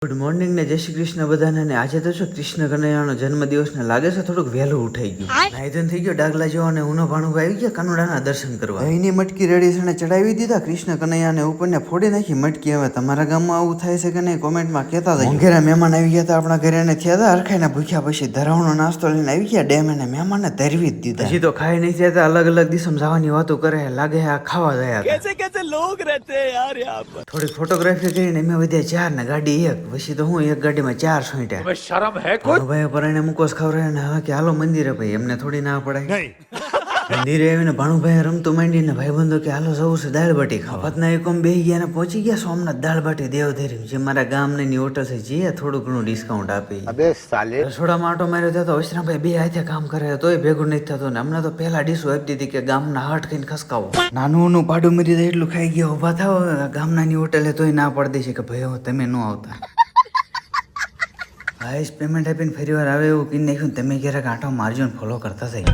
Good morning ને જય શ્રી કૃષ્ણ બધાને. ને આજે તો છે કૃષ્ણ કનૈયાનો જન્મદિવસ ને લાગે છે થોડુંક વહેલું ઉઠાઈ ગયું. નાઈધન થઈ ગયો ડાગલા જેવો ને ઉનો ભાણું આવી ગયા કાનુડાના દર્શન કરવા. દહીંની મટકી રેડી છે ને ચડાવી દીધા કૃષ્ણ કનૈયાને ઉપર ને ફોડી નાખી મટકી. હવે તમારા ગામમાં આવું થાય છે કે નહીં કોમેન્ટમાં કહેતા હતા. ઘેરા મહેમાન આવી ગયા હતા આપણા ઘરે ને થયા હતા હરખાઈને ભૂખ્યા પછી ધરાવનો નાસ્તો લઈને આવી ગયા ડેમ ને મહેમાનને ધરવી જ દીધા. હજી તો ખાઈ નહીં થયા અલગ અલગ દિશામાં જવાની વાતો કરે લાગે આ ખાવા ગયા. कैसे कैसे लोग रहते हैं यार यहाँ पर. થોડી ફોટોગ્રાફી કરીને અમે વધ્યા 4 ને ગાડી 1 પછી તો હું એક ગાડીમાં 4 સોંટ્યા. હવે શરમ હે કોઈ ભાઈ પરણે મુકોસ ખવરાય ને હવે કે હાલો મંદિરે ભાઈ એમને થોડી ના પડાય. મંદિરે આવીને ભાણુભાઈ રમતું માંડીને ભાઈબંધો કે હાલો જવું છે દાળ બાટી ખાવા. પતના એકમ બેહી ગયા ને પહોંચી ગયા સોમનાથ દાળ બાટી દેવધરી જે મારા ગામની હોટલ છે જે થોડું ઘણું ડિસ્કાઉન્ટ આપી. અબે સાલે રસોડામાં આટો માર્યો ત્યાં તો વૈષ્ણવભાઈ બે હાથે કામ કરે તોય ભેગું નથી થતું ને અમને તો પહેલા ડીશો આપી દીધી કે ગામના હાટ કઈને ખસકાવો. નાનું પાડું મરી જાય એટલું ખાઈ ગયા ઉભા થાવ ગામનાની હોટલે તોય ના પડી દે છે કે ભાઈ તમે ન આવતા. હાઈસ પેમેન્ટ આપીને ફરી વાર આવે એવું કીને નાખ્યું તમે ક્યારેક આંટો મારજો ને ફોલો કરતા થઈ.